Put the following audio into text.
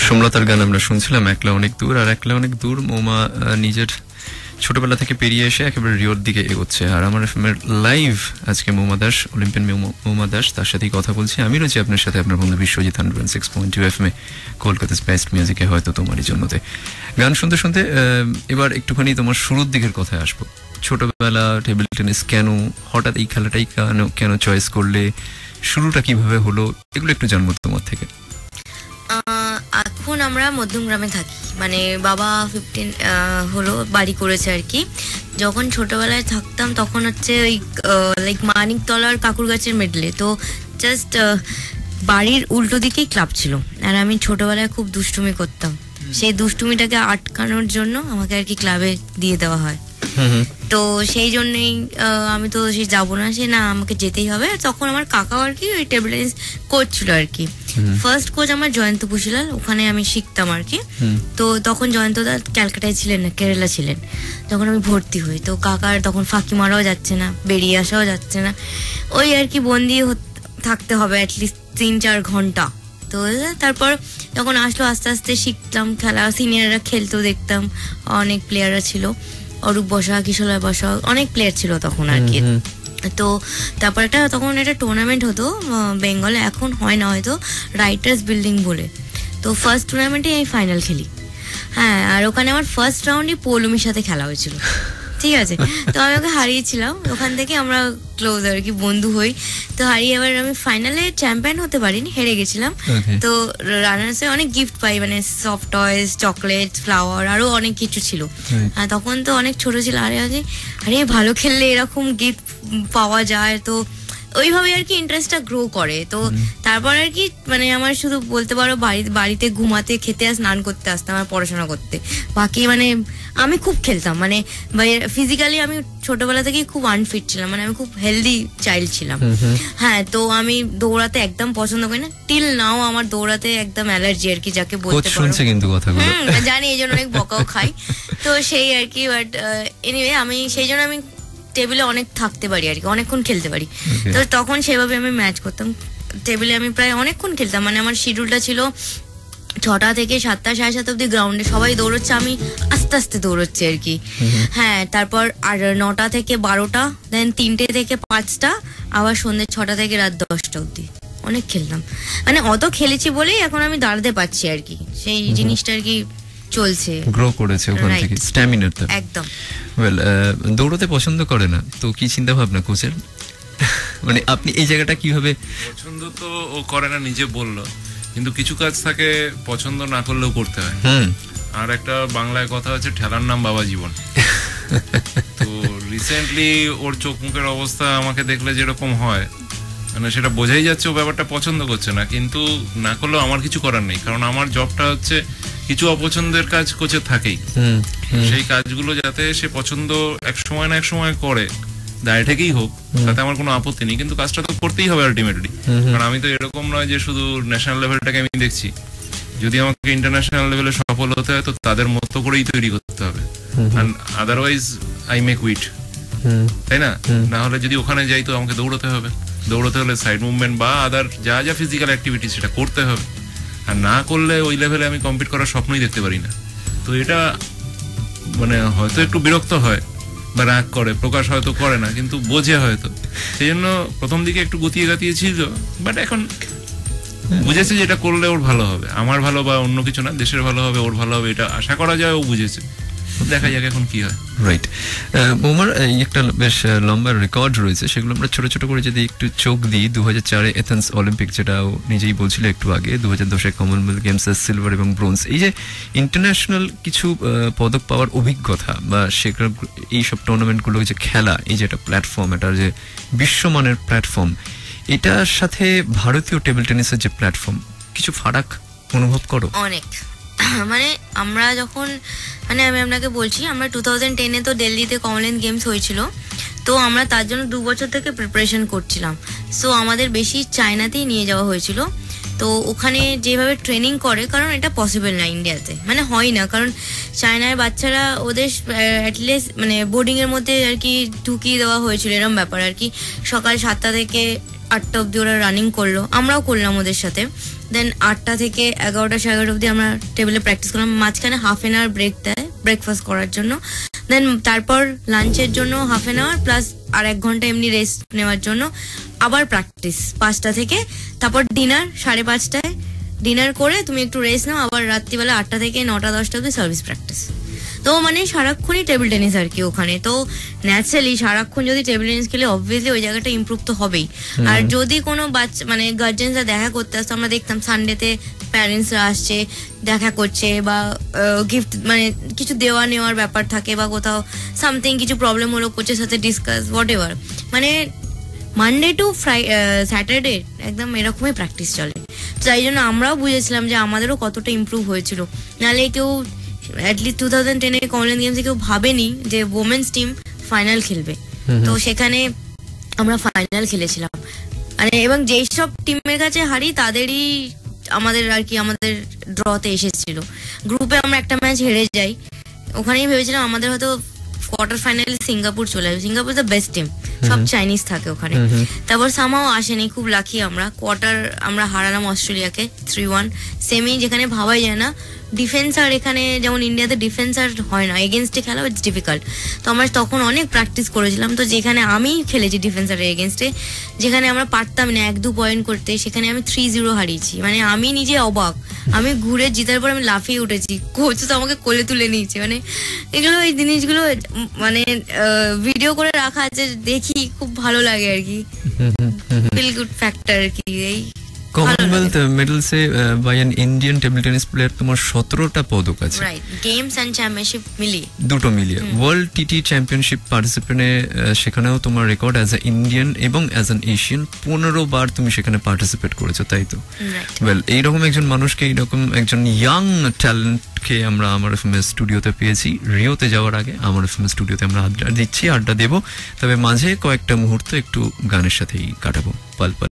সোমলতার গান আমরা শুনছিলাম একলা অনেক দূর। আর একলা অনেক দূর মৌমা নিজের ছোটবেলা থেকে পেরিয়ে এসে একেবারে রিওর দিকে এগোচ্ছে। আর আমার এফএমের লাইভ আজকে মৌমা দাস, অলিম্পিয়ান মৌমা দাস, তার সাথেই কথা বলছি। আমি রয়েছি আপনার সাথে, আপনার বন্ধু বিশ্বজিৎ 106.2 এফএমে, কলকাতা's বেস্ট মিউজিকে, হয়তো তোমারই জন্যতে। গান শুনতে শুনতে এবার একটুখানি তোমার শুরুর দিকের কথায় আসবো। ছোটবেলা টেবিল টেনিস কেন হঠাৎ এই খেলাটাই কেন চয়েস করলে, শুরুটা কিভাবে হলো, এগুলো একটু জানবো তোমার থেকে। এখন আমরা মধ্যমগ্রামে থাকি, মানে বাবা 15 হলো বাড়ি করেছে আর কি। যখন ছোটবেলায় থাকতাম তখন হচ্ছে ওই লাইক মানিকতলার কাকুর গাছের মিডলে, তো জাস্ট বাড়ির উল্টো দিকেই ক্লাব ছিল। আর আমি ছোটবেলায় খুব দুষ্টুমি করতাম, সেই দুষ্টুমিটাকে আটকানোর জন্য আমাকে আর কি ক্লাবে দিয়ে দেওয়া হয়। তো সেই জন্যই আমি তো সে যাবো না, সে না আমাকে যেতেই হবে। তখন আমার কাকাও আর কি ওই টেবিল টেনিস কোচ ছিল আর কি। ফার্স্ট কোচ আমার জয়ন্ত পুশিলাল, ওখানে আমি শিখতাম আর কি। তো তখন জয়ন্তদা ক্যালকাটায় ছিলেন না, কেরালা ছিলেন। যখন আমি ভর্তি হই তো কাকার তখন ফাঁকি মারাও যাচ্ছে না, বেরিয়ে আসাও যাচ্ছে না, ওই আর কি বন্দি থাকতে হবে অ্যাটলিস্ট 3-4 ঘন্টা। তো তারপর যখন আসলো আস্তে আস্তে শিখতাম খেলা, সিনিয়ররা খেলতো দেখতাম, অনেক প্লেয়াররা ছিল, অরূপ বসা, কিশোরলয় বসা, অনেক প্লেয়ার ছিল তখন আর কি। তো তারপর তখন একটা টুর্নামেন্ট হতো বেঙ্গলে, এখন হয় না হয়তো, রাইটার্স বিল্ডিং বলে। তো ফার্স্ট টুর্নামেন্টে আমি ফাইনাল খেলি। হ্যাঁ, আর ওখানে আমার ফার্স্ট রাউন্ডে পৌলমির সাথে খেলা হয়েছিল, ঠিক আছে। তো আমি ওকে হারিয়েছিলাম, ওখান থেকে আমরা ক্লোজ আর কি, বন্ধু হই। তো হারিয়ে এবার আমি ফাইনালে চ্যাম্পিয়ন হতে পারিনি, হেরে গেছিলাম। তো রানার্সে অনেক গিফট পাই, মানে সফট টয়েস, চকলেট, ফ্লাওয়ার, আরো অনেক কিছু ছিল। তখন তো অনেক ছোট ছিল, আরে ভালো খেললে এরকম গিফট পাওয়া যায়, তো ওইভাবে আর কি ইন্টারেস্টটা গ্রো করে। তো তারপর আর কি মানে আমার শুধু বলতে পারো বাড়িতে ঘুমাতে, খেতে আর স্নান করতে আসতাম, আর পড়াশোনা করতে। বাকি মানে আমি খুব খেলতাম, মানে ফিজিক্যালি আমি ছোটবেলা থেকেই খুব আনফিট ছিলাম, মানে আমি খুব হেলদি চাইল্ড ছিলাম। হ্যাঁ, তো আমি দৌড়াতে একদম পছন্দ করি না, টিল নাও আমার দৌড়াতে একদম অ্যালার্জি আর কি, যাকে বলতে পারো। কিন্তু কথাগুলো জানি, এই জন্য অনেক বকাও খাই। তো সেই আর কি, বাট এনিওয়ে আমি সেই জন্য আমি টেবিলে অনেক থাকতে পারি আর কি, অনেকক্ষণ খেলতে পারি। তো তখন সেভাবে আমি ম্যাচ করতাম, টেবিলে আমি প্রায় অনেকক্ষণ খেলতাম। মানে আমার শিডিউলটা ছিল 6টা থেকে 7টা, 7:30 অব্দি গ্রাউন্ডে সবাই দৌড়চ্ছে, আমি আস্তে আস্তে দৌড়চ্ছি আর কি। হ্যাঁ, তারপর আর 9টা থেকে 12টা, দেন 3টে থেকে 5টা, আবার সন্ধ্যে 6টা থেকে রাত 10টা অব্দি অনেক খেলতাম। মানে অত খেলেছি বলেই এখন আমি দাঁড়াতে পারছি আর কি, সেই জিনিসটা আর কি চলছে, গ্রো করেছে ওখান থেকে স্ট্যামিনাটা একদম। ওয়েল, দৌড়তে পছন্দ করে না তো কি চিন্তা ভাবনা কোচের? মানে আপনি এই জায়গাটা কিভাবে? পছন্দ তো ও করে না, নিজে বললো, কিন্তু কিছু কাজ থাকে পছন্দ না করলেও করতে হয়। আর একটা বাংলায় কথা আছে, ঠেলার নাম বাবা জীবন। তো রিসেন্টলি ওর চোখ মুখের অবস্থা আমাকে দেখলে যেরকম হয়, মানে সেটা বোঝাই যাচ্ছে ও ব্যাপারটা পছন্দ করছে না। কিন্তু না করলেও আমার কিছু করার নেই, কারণ আমার জবটা হচ্ছে কিছু অপছন্দের কাজ কোচের থাকেই। সেই কাজগুলো যাতে সে পছন্দ এক সময় না এক সময় করে, দায় থেকেই হোক, তাতে আমার কোনো আপত্তি নেই, কিন্তু কাজটা তো করতেই হবে আলটিমেটলি। কারণ আমি তো এরকম নয় যে শুধু ন্যাশনাল লেভেলটাকে আমি দেখছি, যদি আমাকে ইন্টারন্যাশনাল লেভেলে সফল হতে হয় তো তাদের মতো করেই তৈরি করতে হবে, আদারওয়াইজ আই মেক উইট, তাই না? না হলে যদি ওখানে যাই তো আমাকে দৌড়তে হবে, দৌড়তে হলে সাইড মুভমেন্ট বা আদার যা যা ফিজিক্যাল অ্যাক্টিভিটি সেটা করতে হবে। আর না করলে ওই লেভেলে আমি কম্পিট করার স্বপ্নই দেখতে পারি না। তো এটা মানে হয়তো একটু বিরক্ত হয় বা রাগ করে, প্রকাশ হয়তো করে না, কিন্তু বোঝে হয়তো। সেই জন্য প্রথম দিকে একটু গতিয়ে ছিল, বাট এখন বুঝেছে যে এটা করলে ওর ভালো হবে, আমার ভালো বা অন্য কিছু না, দেশের ভালো হবে, ওর ভালো হবে, এটা আশা করা যায়। ও বুঝেছে, দেখা যাক এখন কি হয়। রাইট, ওমার একটা বেশ লম্বা রেকর্ড রয়েছে, সেগুলো আমরা ছোট ছোট করে যদি একটু চোখ দিই। 2004-এ এথেন্স অলিম্পিক, যেটা নিজেই বলছিল একটু আগে, 2010-এ কমনওয়েলথ গেমসে সিলভার এবং ব্রোঞ্জ। এই যে ইন্টারন্যাশনাল কিছু পদক পাওয়ার অভিজ্ঞতা বা সেগুলো, এইসব টুর্নামেন্টগুলো যে খেলা, এই যে একটা প্ল্যাটফর্ম, এটা যে বিশ্বমানের প্ল্যাটফর্ম, এটার সাথে ভারতীয় টেবিল টেনিসের যে প্ল্যাটফর্ম, কিছু ফারাক অনুভব করো? অনেক। মানে আমরা যখন, মানে আমি আপনাকে বলছি, আমরা 2010-এ তো দিল্লিতে কমনওয়েলথ গেমস হয়েছিল, তো আমরা তার জন্য 2 বছর থেকে প্রিপারেশন করছিলাম। সো আমাদের বেশি চায়নাতেই নিয়ে যাওয়া হয়েছিল। তো ওখানে যেভাবে ট্রেনিং করে, কারণ এটা পসিবল না ইন্ডিয়াতে, মানে হয় না, কারণ চায়নার বাচ্চারা ওদের অ্যাটলিস্ট মানে বোর্ডিংয়ের মধ্যে আর কি ঢুকিয়ে দেওয়া হয়েছিল, এরকম ব্যাপার আর কি। সকাল 7টা থেকে 8টা অবধি ওরা রানিং করলো, আমরাও করলাম ওদের সাথে। দেন 8টা থেকে 11টা 11:30 অবধি আমরা টেবিলে প্র্যাকটিস করলাম। মাঝখানে হাফ এন আওয়ার ব্রেক দেয় ব্রেকফাস্ট করার জন্য। দেন তারপর লাঞ্চের জন্য হাফ এন আওয়ার প্লাস আর 1 ঘন্টা এমনি রেস্ট নেওয়ার জন্য আবার প্র্যাকটিস 5টা থেকে। তারপর ডিনার 5:30টায় ডিনার করে তুমি একটু রেস্ট নাও, আবার রাত্রিবেলা 8টা থেকে 9টা 10টা অবধি সার্ভিস প্র্যাকটিস। তো মানে সারাক্ষণই টেবিল টেনিস আর কি ওখানে। তো ন্যাচারালি সারাক্ষণ যদি টেবিল টেনিস খেলে অবভিয়াসলি ওই জায়গাটা ইমপ্রুভ তো হবেই। আর যদি কোনো বাচ্চা মানে গার্জেনরা দেখা করতে আসতো, আমরা দেখতাম সানডেতে প্যারেন্টসরা আসছে দেখা করছে, বা গিফট মানে কিছু দেওয়া নেওয়ার ব্যাপার থাকে, বা কোথাও সামথিং কিছু প্রবলেম হলো কোচের সাথে ডিসকাস হোয়াট এভার। মানে মানডে টু স্যাটারডে একদম এরকমই প্র্যাকটিস চলে। তাই জন্য আমরাও বুঝেছিলাম যে আমাদেরও কতটা ইমপ্রুভ হয়েছিল। নাহলে কেউ অ্যাটলিস্ট 2010-এ কমনওয়েলথ গেমসে কেউ ভাবেনি যে ওমেন্স টিম ফাইনাল খেলবে। তো সেখানে আমরা ফাইনাল খেলেছিলাম মানে, এবং যেই সব টিমের কাছে হারি তাদেরই আমাদের আর কি আমাদের ড্রতে এসেছিল। গ্রুপে আমরা একটা ম্যাচ হেরে যাই, ওখানেই ভেবেছিলাম আমাদের হয়তো কোয়ার্টার ফাইনালে সিঙ্গাপুর চলে আসবে। সিঙ্গাপুর দ্য বেস্ট টিম, সব চাইনিজ থাকে ওখানে। তারপর সামাও আসেনি, খুব লাকি আমরা। কোয়ার্টার আমরা হারালাম অস্ট্রেলিয়াকে 3-1। সেমি যেখানে ভাবাই যায় না, ডিফেন্সার এখানে যেমন ইন্ডিয়াতে ডিফেন্সার হয় না, এগেনস্টে খেলা ইটস ডিফিকাল্ট। তো আমরা তখন অনেক প্র্যাকটিস করেছিলাম। তো যেখানে আমি খেলেছি ডিফেন্সারের এগেনস্টে, যেখানে আমরা পারতাম না 1-2 পয়েন্ট করতে, সেখানে আমি 3-0 হারিয়েছি। মানে আমি নিজে অবাক, আমি ঘুরে জিতার পর আমি লাফিয়ে উঠেছি, কোচ তো আমাকে কোলে তুলে নিয়েছে। মানে এগুলো এই জিনিসগুলো মানে ভিডিও করে রাখা আছে, দেখি খুব ভালো লাগে আর কি, ফিল গুড ফ্যাক্টর আর কি। এই কমনওয়েলথ মেডেলসে by an Indian table tennis player তোমার 17টা পদক আছে, রাইট, গেমস এন্ড চ্যাম্পিয়নশিপ মিলিয়ে, দুটো মিলিয়ে। ওয়ার্ল্ড টিটি চ্যাম্পিয়নশিপ পার্টিসিপেন্টে সেখানেও তোমার রেকর্ড অ্যাজ এ ইন্ডিয়ান এবং অ্যাজ অ্যান এশিয়ান 15 বার তুমি সেখানে পার্টিসিপেট করেছো, তাই তো? ওয়েল, এইরকম একজন মানুষকে, এইরকম একজন ইয়াং ট্যালেন্টকে আমরা আমার এফএমএস স্টুডিওতে পেয়েছি। রিওতে যাওয়ার আগে আমার এফএমএস স্টুডিওতে আমরা আড্ডা দিচ্ছি, আড্ডা দেবো, তবে মাঝে কয়েকটা মুহূর্ত একটু গানের সাথেই কাটাবো। পাল পাল